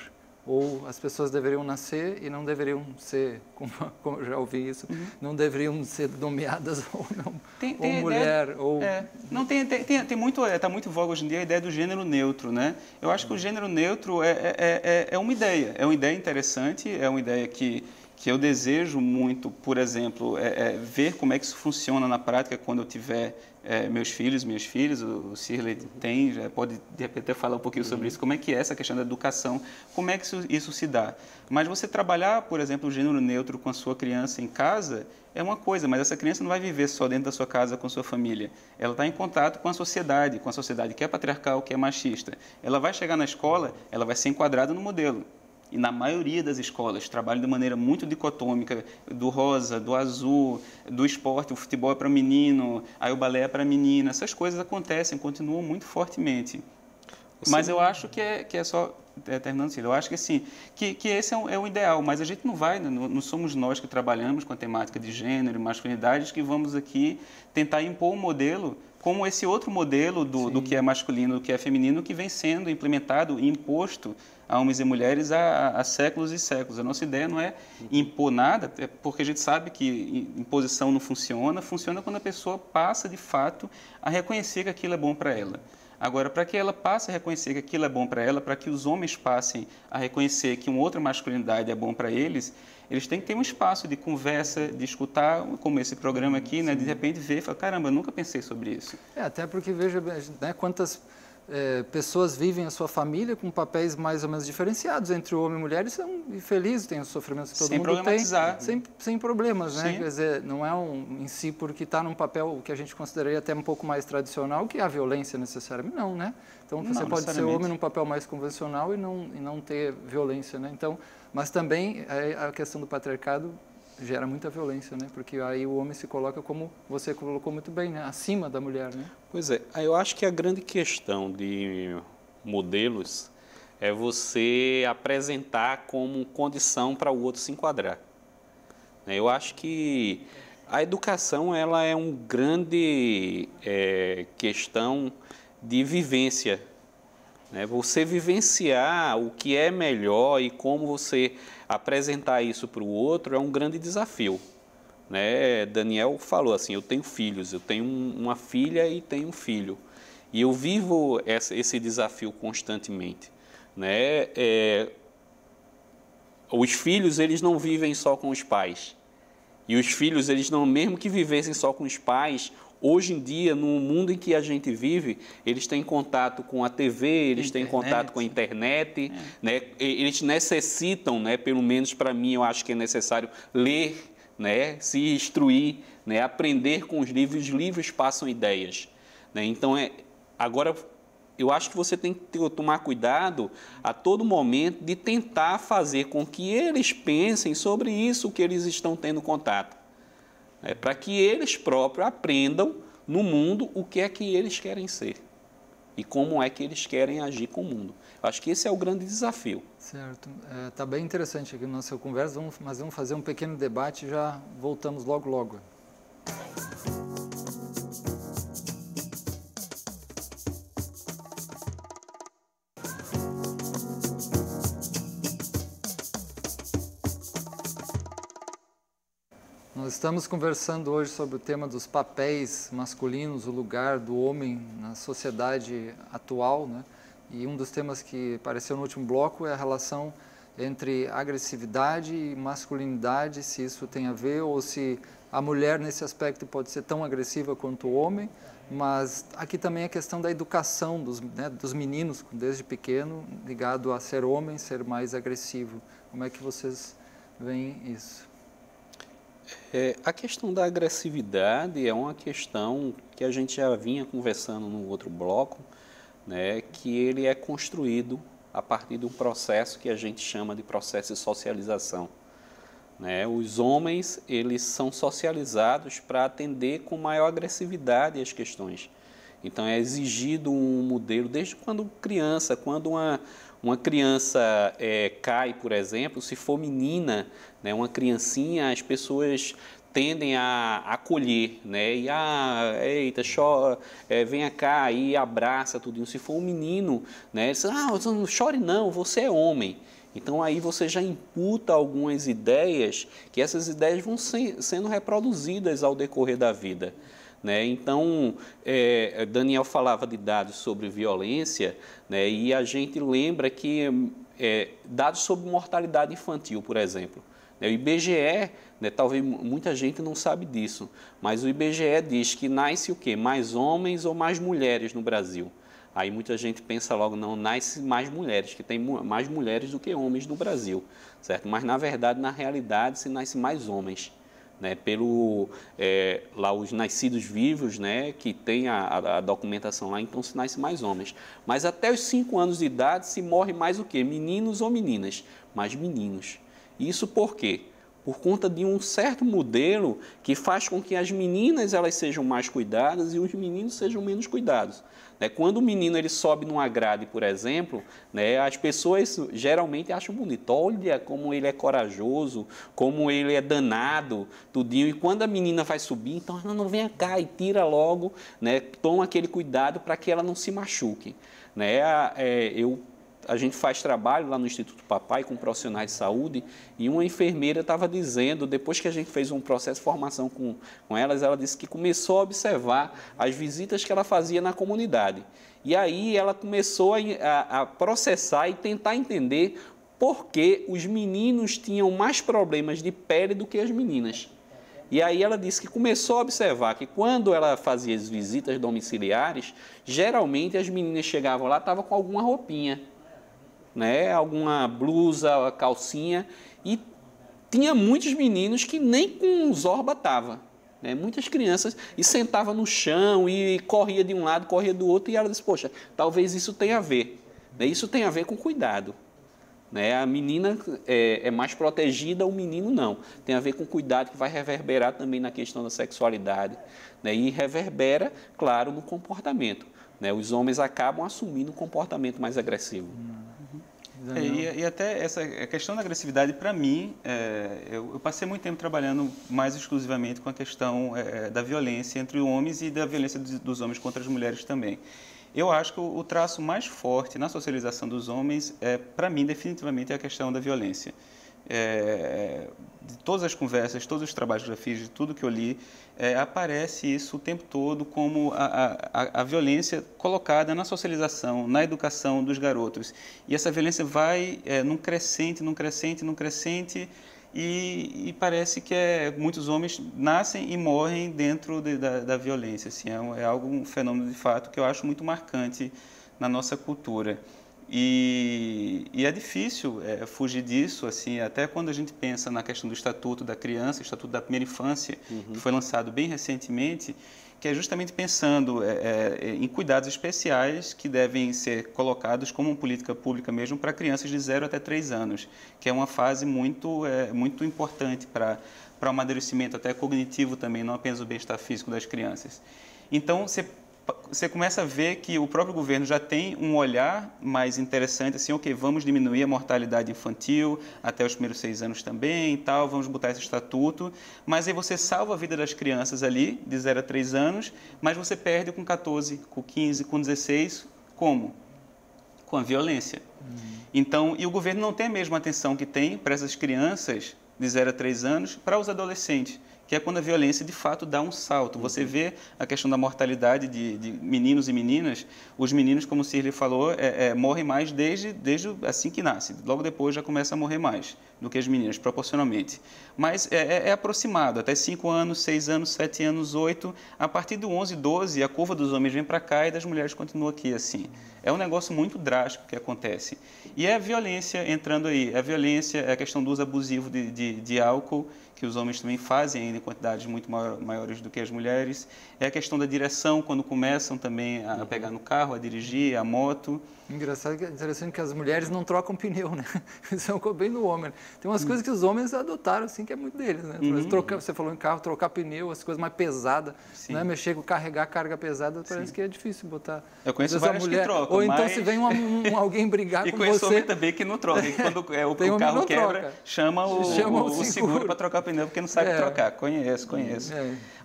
Ou as pessoas deveriam nascer e não deveriam ser, como eu já ouvi isso, não deveriam ser nomeadas ou não, ou mulher, ideia, ou... Não, tem muito, está muito em voga hoje em dia a ideia do gênero neutro, né? Eu acho que o gênero neutro é uma ideia interessante, é uma ideia que eu desejo muito, por exemplo, ver como é que isso funciona na prática quando eu tiver meus filhos, minhas filhas, o Cirlei tem, já pode de repente até falar um pouquinho sobre isso, como é que é essa questão da educação, como é que isso se dá. Mas você trabalhar, por exemplo, o gênero neutro com a sua criança em casa é uma coisa, mas essa criança não vai viver só dentro da sua casa com sua família. Ela está em contato com a sociedade que é patriarcal, que é machista. Ela vai chegar na escola, ela vai ser enquadrada no modelo. E na maioria das escolas trabalham de maneira muito dicotômica, do rosa, do azul, do esporte, o futebol é para menino, aí o balé é para menina. Essas coisas acontecem, continuam muito fortemente. Mas eu acho que é só... terminando, eu acho que assim, que esse é o ideal, mas a gente não vai, não somos nós que trabalhamos com a temática de gênero e masculinidades que vamos aqui tentar impor um modelo como esse outro modelo do que é masculino, do que é feminino, que vem sendo implementado e imposto a homens e mulheres há séculos e séculos. A nossa ideia não é impor nada, porque a gente sabe que imposição não funciona, funciona quando a pessoa passa, de fato, a reconhecer que aquilo é bom para ela. Agora, para que ela passe a reconhecer que aquilo é bom para ela, para que os homens passem a reconhecer que uma outra masculinidade é bom para eles têm que ter um espaço de conversa, de escutar, como esse programa aqui, né, de repente ver e falar, caramba, eu nunca pensei sobre isso. Até porque, veja, né, quantas pessoas vivem a sua família com papéis mais ou menos diferenciados entre o homem e mulher e são infelizes, têm os sofrimentos que todo mundo tem, sem problemas, né? Quer dizer, não é em si porque está num papel que a gente consideraria até um pouco mais tradicional que há violência necessariamente, não, né? Então você pode ser homem num papel mais convencional e não ter violência, né? Então, mas também a questão do patriarcado gera muita violência, né? Porque aí o homem se coloca, como você colocou muito bem, né? Acima da mulher, né? Pois é, eu acho que a grande questão de modelos é você apresentar como condição para o outro se enquadrar. Eu acho que a educação ela é uma grande questão de vivência. né? Você vivenciar o que é melhor e como você apresentar isso para o outro é um grande desafio, né? Daniel falou assim, eu tenho filhos, eu tenho uma filha e tenho um filho. E eu vivo esse desafio constantemente, né? Os filhos, eles não vivem só com os pais. E os filhos, eles não, mesmo que vivessem só com os pais, hoje em dia, no mundo em que a gente vive, eles têm contato com a TV, eles têm contato com a internet, né? Eles necessitam, né? Pelo menos para mim, eu acho que é necessário ler, né? Se instruir, né? Aprender com os livros passam ideias, né? Então, agora, eu acho que você tem que tomar cuidado a todo momento de tentar fazer com que eles pensem sobre isso que eles estão tendo contato, né? Para que eles próprios aprendam no mundo o que é que eles querem ser e como é que eles querem agir com o mundo. Eu acho que esse é o grande desafio. Certo. Está bem interessante aqui na nossa conversa, mas vamos fazer um pequeno debate e já voltamos logo, logo. Nós estamos conversando hoje sobre o tema dos papéis masculinos, o lugar do homem na sociedade atual, né? E um dos temas que apareceu no último bloco é a relação entre agressividade e masculinidade, se isso tem a ver ou se a mulher nesse aspecto pode ser tão agressiva quanto o homem, mas aqui também a questão da educação dos meninos desde pequeno, ligado a ser homem, ser mais agressivo. Como é que vocês veem isso? A questão da agressividade é uma questão que a gente já vinha conversando no outro bloco, né, que ele é construído a partir de um processo que a gente chama de processo de socialização, né? Os homens, eles são socializados para atender com maior agressividade as questões. Então, é exigido um modelo, desde quando criança, quando uma criança cai, por exemplo, se for menina, né, uma criancinha, as pessoas tendem a acolher, né? E eita, chora, venha cá, e abraça tudinho. Se for um menino, né? Diz, não chore não, você é homem. Então aí você já imputa algumas ideias, que essas ideias vão sendo reproduzidas ao decorrer da vida, né? Então, Daniel falava de dados sobre violência, né? E a gente lembra que dados sobre mortalidade infantil, por exemplo, né? O IBGE, né, talvez muita gente não sabe disso, mas o IBGE diz que nasce o quê? Mais homens ou mais mulheres no Brasil? Aí muita gente pensa logo, não, nasce mais mulheres, que tem mais mulheres do que homens no Brasil, certo? Mas, na verdade, na realidade, se nasce mais homens, né? Lá os nascidos vivos, né, que tem a documentação lá, então se nasce mais homens. Mas até os 5 anos de idade se morre mais o quê? Meninos ou meninas? Mais meninos. Isso por quê? Por conta de um certo modelo que faz com que as meninas elas sejam mais cuidadas e os meninos sejam menos cuidados. Quando o menino ele sobe numa grade, por exemplo, né, as pessoas geralmente acham bonito. Olha como ele é corajoso, como ele é danado, tudinho. E quando a menina vai subir, então ela não vem cá e tira logo, né, toma aquele cuidado para que ela não se machuque, né? A gente faz trabalho lá no Instituto Papai com profissionais de saúde e uma enfermeira estava dizendo, depois que a gente fez um processo de formação com elas, ela disse que começou a observar as visitas que ela fazia na comunidade. E aí ela começou a processar e tentar entender por que os meninos tinham mais problemas de pele do que as meninas. E aí ela disse que começou a observar que quando ela fazia as visitas domiciliares, geralmente as meninas chegavam lá, estavam com alguma roupinha, né, alguma blusa, calcinha, e tinha muitos meninos que nem com zorba estavam, né, muitas crianças, e sentava no chão e corria de um lado, corria do outro, e ela disse, poxa, talvez isso tenha a ver, né, isso tem a ver com cuidado, né, a menina é mais protegida, o menino não, tem a ver com cuidado que vai reverberar também na questão da sexualidade, né, e reverbera, claro, no comportamento, né, os homens acabam assumindo um comportamento mais agressivo. E até essa questão da agressividade, para mim, eu passei muito tempo trabalhando mais exclusivamente com a questão da violência entre homens e da violência dos homens contra as mulheres também. Eu acho que o traço mais forte na socialização dos homens, para mim, definitivamente, é a questão da violência. De todas as conversas, todos os trabalhos que eu já fiz, de tudo que eu li, aparece isso o tempo todo como a violência colocada na socialização, na educação dos garotos. E essa violência vai num crescente, e parece que muitos homens nascem e morrem dentro da violência. Assim, um fenômeno de fato que eu acho muito marcante na nossa cultura. E é difícil fugir disso, assim, até quando a gente pensa na questão do Estatuto da Criança, Estatuto da Primeira Infância, que foi lançado bem recentemente, que é justamente pensando em cuidados especiais que devem ser colocados como uma política pública mesmo para crianças de 0 até 3 anos, que é uma fase muito importante para o amadurecimento até cognitivo também, não apenas o bem-estar físico das crianças. Então, você começa a ver que o próprio governo já tem um olhar mais interessante, assim, ok, vamos diminuir a mortalidade infantil até os primeiros 6 anos também e tal, vamos botar esse estatuto, mas aí você salva a vida das crianças ali, de 0 a 3 anos, mas você perde com 14, com 15, com 16, como? Com a violência. Então, e o governo não tem a mesma atenção que tem para essas crianças de 0 a 3 anos, para os adolescentes, que é quando a violência de fato dá um salto. Você vê a questão da mortalidade de meninos e meninas. Os meninos, como o Cirlei falou, morrem mais desde assim que nasce. Logo depois já começa a morrer mais do que as meninas, proporcionalmente. Mas é aproximado, até 5 anos, 6 anos, 7 anos, 8. A partir do 11, 12, a curva dos homens vem para cá e das mulheres continua aqui, assim. É um negócio muito drástico que acontece. E é a violência entrando aí. É a violência, é a questão do uso abusivo de álcool, que os homens também fazem ainda em quantidades muito maiores do que as mulheres. É a questão da direção, quando começam também a pegar no carro, a dirigir, a moto. Interessante que as mulheres não trocam pneu, né? Isso é bem do homem. Tem umas coisas que os homens adotaram, assim, que é muito deles, né? Você falou em carro, trocar pneu, as coisas mais pesadas, né? Mexer com carregar carga pesada, parece que é difícil botar. Eu conheço várias mulher... que trocam, Ou então se vem alguém brigar com você... E conheço homem também que não troca. Quando o carro quebra, chama o seguro para trocar o pneu, porque não sabe trocar. Conheço.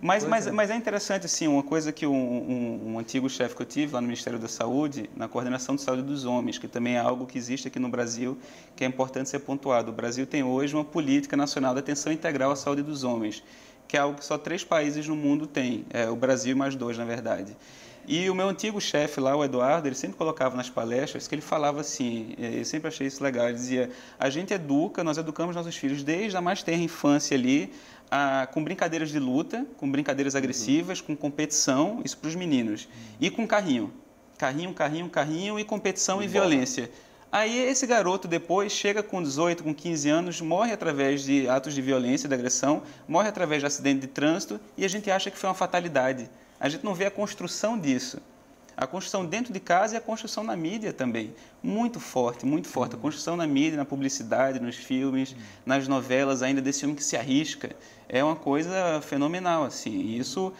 Mas é interessante, assim, uma coisa que um antigo chefe que eu tive lá no Ministério da Saúde, na coordenação de saúde dos homens, que também é algo que existe aqui no Brasil, que é importante ser pontuado. O Brasil tem hoje uma política nacional de atenção integral à saúde dos homens, que é algo que só 3 países no mundo têm, o Brasil e mais 2, na verdade. E o meu antigo chefe lá, o Eduardo, ele sempre colocava nas palestras que ele falava assim, eu sempre achei isso legal, ele dizia, nós educamos nossos filhos desde a mais tenra infância ali, com brincadeiras de luta, com brincadeiras agressivas, com competição, isso para os meninos, e com carrinho e competição e violência. Aí esse garoto depois chega com 18, com 15 anos, morre através de atos de violência, de agressão, morre através de acidente de trânsito e a gente acha que foi uma fatalidade. A gente não vê a construção disso. A construção dentro de casa e a construção na mídia também. Muito forte, muito forte. A construção na mídia, na publicidade, nos filmes, nas novelas, ainda desse homem que se arrisca. É uma coisa fenomenal, assim. E isso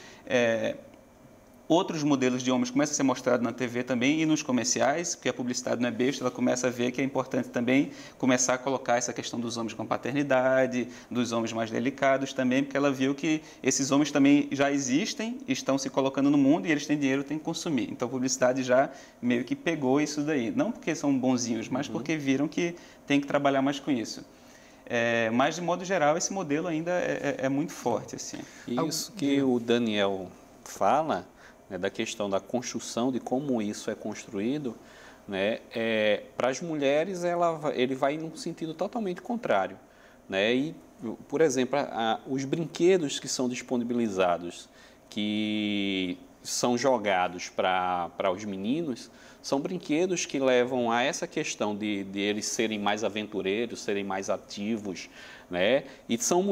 outros modelos de homens começam a ser mostrados na TV também e nos comerciais, porque a publicidade não é besta, ela começa a ver que é importante também começar a colocar essa questão dos homens com paternidade, dos homens mais delicados também, porque ela viu que esses homens também já existem, estão se colocando no mundo e eles têm dinheiro, têm que consumir. Então a publicidade já meio que pegou isso daí. Não porque são bonzinhos, mas porque viram que tem que trabalhar mais com isso. Mas, de modo geral, esse modelo ainda é muito forte. Assim. Isso que o Daniel fala, né, da questão da construção, de como isso é construído, né, para as mulheres ele vai num sentido totalmente contrário. Né? E, por exemplo, os brinquedos que são disponibilizados, que são jogados para os meninos, são brinquedos que levam a essa questão de eles serem mais aventureiros, serem mais ativos, né? E são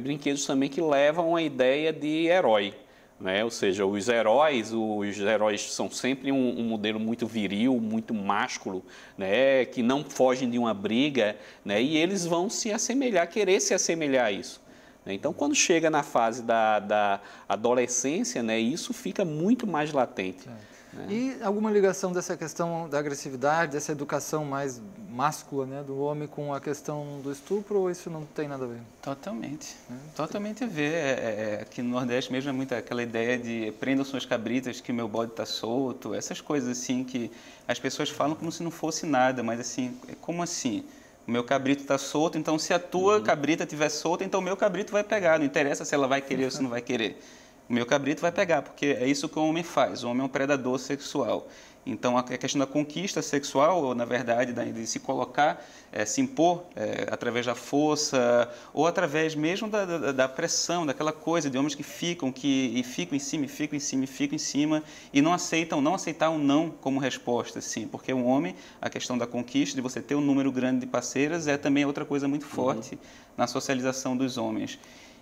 brinquedos também que levam a ideia de herói. Né? Ou seja, os heróis são sempre um modelo muito viril, muito másculo, né? Que não fogem de uma briga, né? E eles vão se assemelhar, querer se assemelhar a isso. Né? Então, quando chega na fase da adolescência, né? Isso fica muito mais latente. né? E alguma ligação dessa questão da agressividade, dessa educação mais máscula, né, do homem com a questão do estupro, ou isso não tem nada a ver? Totalmente. Totalmente a ver. Aqui no Nordeste mesmo é muito aquela ideia de prendam suas cabritas que o meu bode está solto, essas coisas assim que as pessoas falam como se não fosse nada, mas assim, como assim? O meu cabrito está solto, então se a tua cabrita estiver solta, então o meu cabrito vai pegar, não interessa se ela vai querer ou se não vai querer. O meu cabrito vai pegar, porque é isso que o homem faz. O homem é um predador sexual. Então, a questão da conquista sexual, ou na verdade, de se colocar, se impor através da força, ou através mesmo da pressão, daquela coisa de homens que ficam em cima, ficam em cima, ficam em cima, e não aceitar um não como resposta, assim, porque o homem, a questão da conquista, de você ter um número grande de parceiras, é também outra coisa muito forte na socialização dos homens.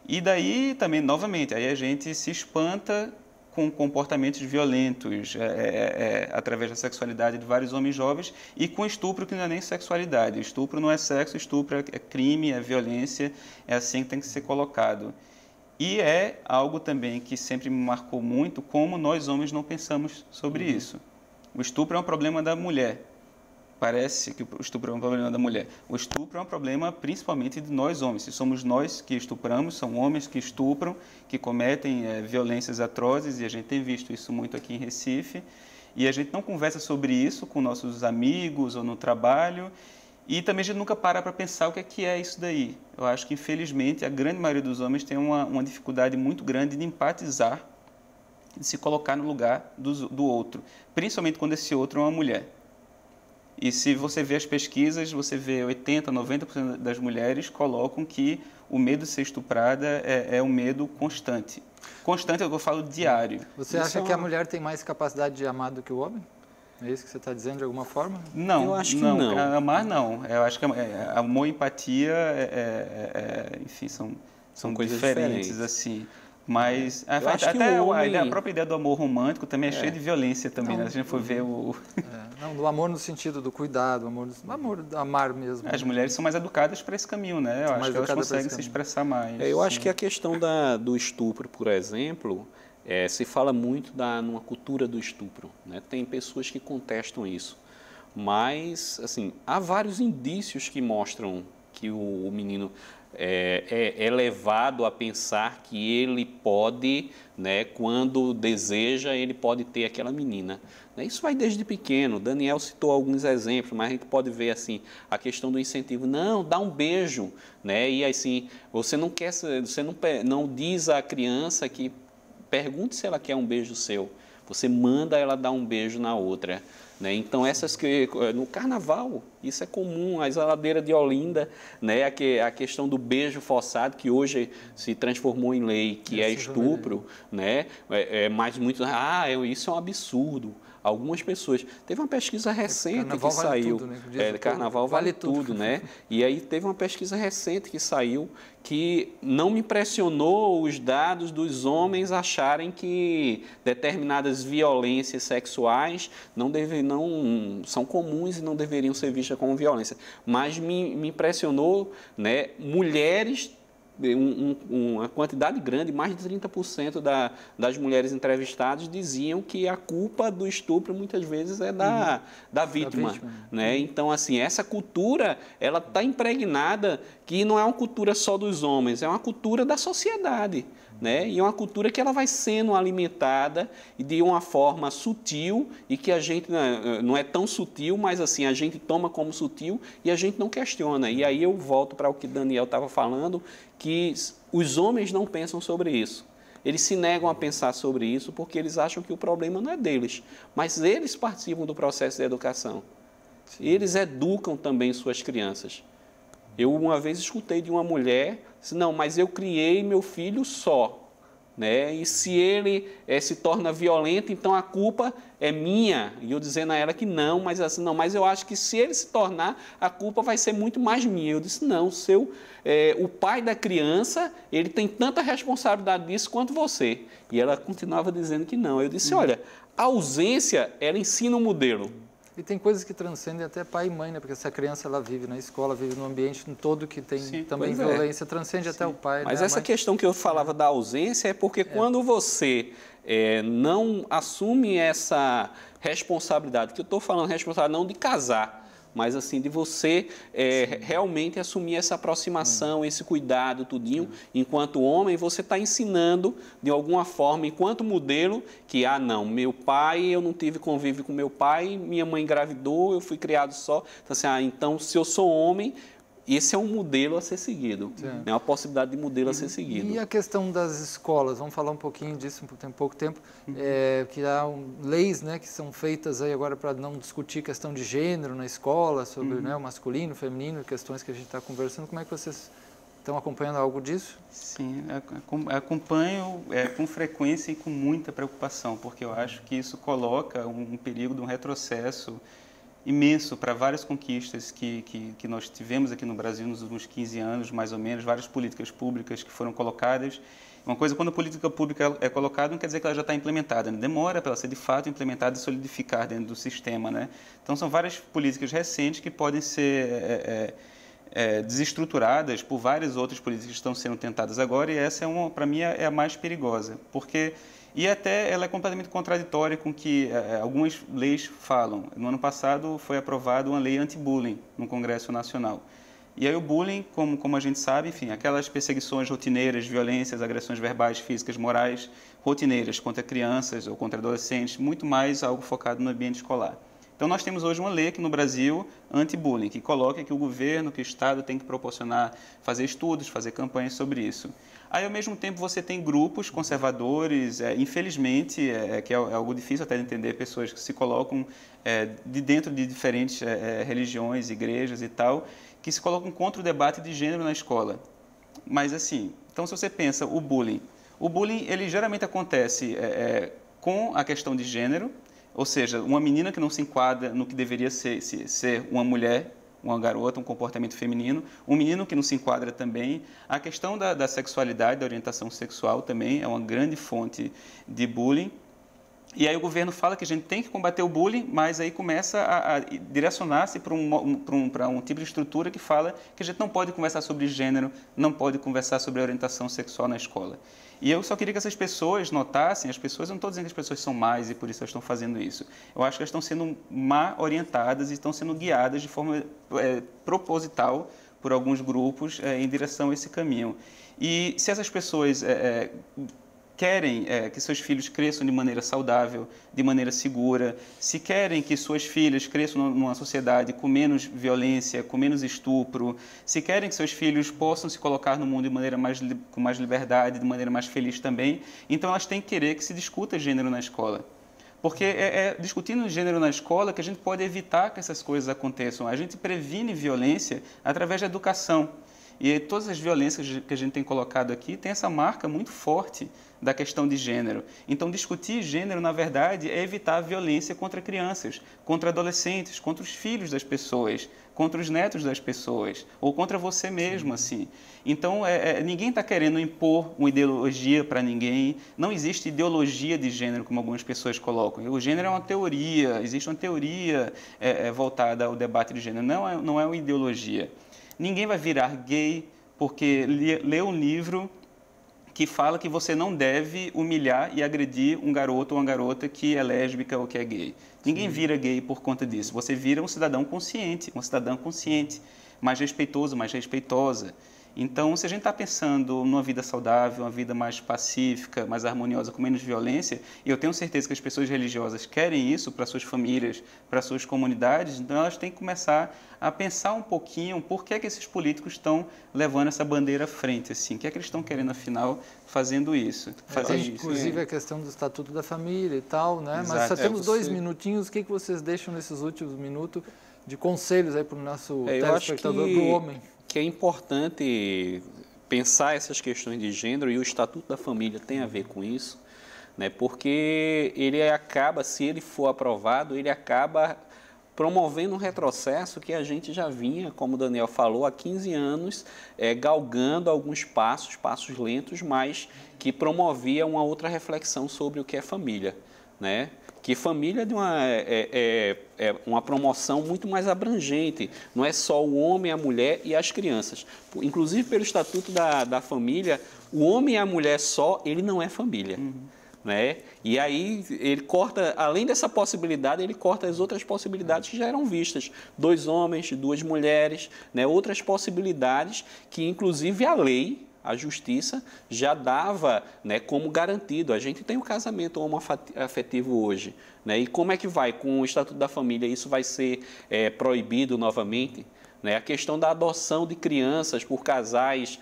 E daí também, novamente, aí a gente se espanta com comportamentos violentos através da sexualidade de vários homens jovens e com estupro que não é nem sexualidade. Estupro não é sexo, estupro é crime, é violência, é assim que tem que ser colocado. E é algo também que sempre me marcou muito, como nós homens não pensamos sobre isso. O estupro é um problema da mulher. Parece que o estupro é um problema da mulher. O estupro é um problema principalmente de nós homens. Se somos nós que estupramos, são homens que estupram, que cometem violências atrozes, e a gente tem visto isso muito aqui em Recife. E a gente não conversa sobre isso com nossos amigos ou no trabalho. E também a gente nunca para pensar o que é isso daí. Eu acho que, infelizmente, a grande maioria dos homens tem uma dificuldade muito grande de empatizar, de se colocar no lugar do outro, principalmente quando esse outro é uma mulher. E se você vê as pesquisas, você vê 80%, 90% das mulheres colocam que o medo de ser estuprada é um medo constante. Constante, eu falo diário. Você acha que a mulher tem mais capacidade de amar do que o homem? É isso que você está dizendo de alguma forma? Não, eu acho que não. Amar não. Eu acho que amor e empatia, enfim, são coisas diferentes assim. Mas até a própria ideia do amor romântico também é cheia de violência também, né? Se a gente for ver Não, do amor no sentido do cuidado, amor do amar mesmo. As mulheres são mais educadas para esse caminho, né? Eu acho que elas conseguem se expressar mais. Eu acho que a questão do estupro, por exemplo, se fala muito numa cultura do estupro, né? Tem pessoas que contestam isso, mas assim, há vários indícios que mostram que o menino é levado a pensar que ele pode, né, quando deseja, ele pode ter aquela menina. Isso vai desde pequeno. Daniel citou alguns exemplos, mas a gente pode ver assim a questão do incentivo. Não, dá um beijo, né? E assim, você não diz à criança que pergunte se ela quer um beijo seu. Você manda ela dar um beijo na outra. Então, no carnaval, isso é comum, a exaladeira de Olinda, né? A questão do beijo forçado, que hoje se transformou em lei, que é estupro, né? Mas muitos, isso é um absurdo. Algumas pessoas. Teve uma pesquisa recente que saiu. Tudo, né? Carnaval vale tudo, né? E aí teve uma pesquisa recente que saiu que não me impressionou os dados dos homens acharem que determinadas violências sexuais não são comuns e não deveriam ser vistas como violência. Mas me impressionou, né, mulheres. Uma quantidade grande, mais de 30% das mulheres entrevistadas diziam que a culpa do estupro muitas vezes é da vítima, né? Então, assim, essa cultura, ela está impregnada, que não é uma cultura só dos homens, é uma cultura da sociedade, né? E é uma cultura que ela vai sendo alimentada de uma forma sutil e que a gente não é tão sutil, mas assim, a gente toma como sutil e a gente não questiona. E aí eu volto para o que Daniel estava falando, que os homens não pensam sobre isso. Eles se negam a pensar sobre isso porque eles acham que o problema não é deles, mas eles participam do processo de educação. Eles educam também suas crianças. Eu uma vez escutei de uma mulher, não, mas eu criei meu filho só, né? E se ele se torna violento, então a culpa é minha. E eu dizendo a ela que não, mas assim, não, mas eu acho que se ele se tornar, a culpa vai ser muito mais minha. Eu disse, não, o pai da criança, ele tem tanta responsabilidade disso quanto você. E ela continuava dizendo que não. Eu disse, olha, a ausência, ela ensina o modelo. E tem coisas que transcendem até pai e mãe, né? Porque se a criança ela vive na escola, vive no ambiente todo que tem Sim, também violência, transcende até o pai. Mas né? essa questão que eu falava da ausência é porque quando você não assume essa responsabilidade, que eu estou falando responsabilidade não de casar, mas assim, de você realmente assumir essa aproximação, esse cuidado, tudinho. Enquanto homem, você está ensinando, de alguma forma, enquanto modelo, que, não, meu pai, eu não tive convívio com meu pai, minha mãe engravidou, eu fui criado só. Então, assim, então, se eu sou homem, esse é um modelo a ser seguido, é uma possibilidade de modelo a ser seguido. E a questão das escolas, vamos falar um pouquinho disso, tem pouco tempo, que há leis, né, que são feitas aí agora para não discutir questão de gênero na escola, sobre né, o masculino, o feminino, questões que a gente está conversando. Como é que vocês estão acompanhando algo disso? Sim, acompanho com frequência e com muita preocupação, porque eu acho que isso coloca um perigo de um retrocesso imenso para várias conquistas que nós tivemos aqui no Brasil nos últimos 15 anos, mais ou menos, várias políticas públicas que foram colocadas. Uma coisa, quando a política pública é colocada, não quer dizer que ela já está implementada, né? Demora para ela ser de fato implementada e solidificar dentro do sistema, né? Então, são várias políticas recentes que podem ser desestruturadas por várias outras políticas que estão sendo tentadas agora, e essa, para mim, é a mais perigosa, porque... E até ela é completamente contraditória com o que algumas leis falam. No ano passado foi aprovada uma lei anti-bullying no Congresso Nacional. E aí o bullying, como a gente sabe, enfim, aquelas perseguições rotineiras, violências, agressões verbais, físicas, morais, rotineiras contra crianças ou contra adolescentes, muito mais algo focado no ambiente escolar. Então, nós temos hoje uma lei aqui no Brasil anti-bullying, que coloca que o governo, que o Estado tem que proporcionar, fazer estudos, fazer campanhas sobre isso. Aí, ao mesmo tempo, você tem grupos conservadores, infelizmente, que é algo difícil até de entender, pessoas que se colocam de dentro de diferentes religiões, igrejas e tal, que se colocam contra o debate de gênero na escola. Mas, assim, então, se você pensa, o bullying, ele geralmente acontece com a questão de gênero, ou seja, uma menina que não se enquadra no que deveria ser uma mulher, uma garota, um comportamento feminino, um menino que não se enquadra também. A questão da sexualidade, da orientação sexual também é uma grande fonte de bullying. E aí o governo fala que a gente tem que combater o bullying, mas aí começa a direcionar-se para um tipo de estrutura que fala que a gente não pode conversar sobre gênero, não pode conversar sobre orientação sexual na escola. E eu só queria que essas pessoas notassem, eu não estou dizendo que as pessoas são más e por isso elas estão fazendo isso. Eu acho que elas estão sendo mal orientadas e estão sendo guiadas de forma proposital por alguns grupos em direção a esse caminho. E se essas pessoas querem que seus filhos cresçam de maneira saudável, de maneira segura, se querem que suas filhas cresçam numa sociedade com menos violência, com menos estupro, se querem que seus filhos possam se colocar no mundo de maneira com mais liberdade, de maneira mais feliz também, então elas têm que querer que se discuta gênero na escola. Porque discutindo gênero na escola que a gente pode evitar que essas coisas aconteçam. A gente previne violência através da educação. E todas as violências que a gente tem colocado aqui tem essa marca muito forte da questão de gênero. Então, discutir gênero, na verdade, é evitar a violência contra crianças, contra adolescentes, contra os filhos das pessoas, contra os netos das pessoas, ou contra você mesmo, assim. Então, ninguém está querendo impor uma ideologia para ninguém. Não existe ideologia de gênero, como algumas pessoas colocam. O gênero é uma teoria, existe uma teoria voltada ao debate de gênero, não é uma ideologia. Ninguém vai virar gay porque lê um livro que fala que você não deve humilhar e agredir um garoto ou uma garota que é lésbica ou que é gay. Ninguém vira gay por conta disso. Você vira um cidadão consciente, uma cidadã consciente, mais respeitoso, mais respeitosa. Então, se a gente está pensando numa vida saudável, uma vida mais pacífica, mais harmoniosa, com menos violência, e eu tenho certeza que as pessoas religiosas querem isso para suas famílias, para suas comunidades, então elas têm que começar a pensar um pouquinho por que esses políticos estão levando essa bandeira à frente, assim, o que é que eles estão querendo, afinal, fazendo isso. Inclusive a questão do Estatuto da Família e tal, né? Exato. Mas só temos 2 minutinhos, o que vocês deixam nesses últimos minutos de conselhos aí para o nosso telespectador, para o homem? Que é importante pensar essas questões de gênero, e o Estatuto da Família tem a ver com isso, né? Porque ele acaba, se ele for aprovado, ele acaba promovendo um retrocesso que a gente já vinha, como o Daniel falou, há 15 anos, galgando alguns passos lentos, mas que promovia uma outra reflexão sobre o que é família, né? que família é uma promoção muito mais abrangente, não é só o homem, a mulher e as crianças. Inclusive, pelo Estatuto da Família, o homem e a mulher só, ele não é família. Né? E aí ele corta, além dessa possibilidade, ele corta as outras possibilidades que já eram vistas. 2 homens, 2 mulheres, né? Outras possibilidades que, inclusive, a lei, a justiça, já dava, né, como garantido. A gente tem o casamento homoafetivo hoje. Né? E como é que vai? Com o Estatuto da Família, isso vai ser proibido novamente? Né? A questão da adoção de crianças por casais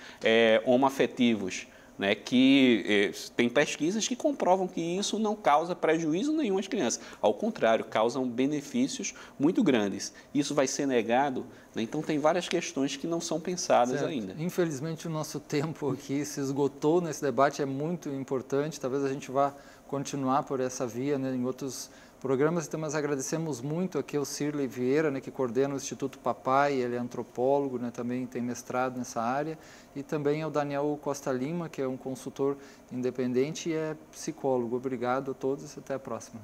homoafetivos. Né, que tem pesquisas que comprovam que isso não causa prejuízo nenhum às crianças. Ao contrário, causam benefícios muito grandes. Isso vai ser negado, né? Então tem várias questões que não são pensadas ainda. Infelizmente o nosso tempo aqui se esgotou nesse debate, é muito importante, talvez a gente vá continuar por essa via, né, em outros programas, então nós agradecemos muito aqui ao Cirlei Vieira, né, que coordena o Instituto Papai, ele é antropólogo, né, também tem mestrado nessa área, e também ao Daniel Costa Lima, que é um consultor independente e é psicólogo. Obrigado a todos e até a próxima.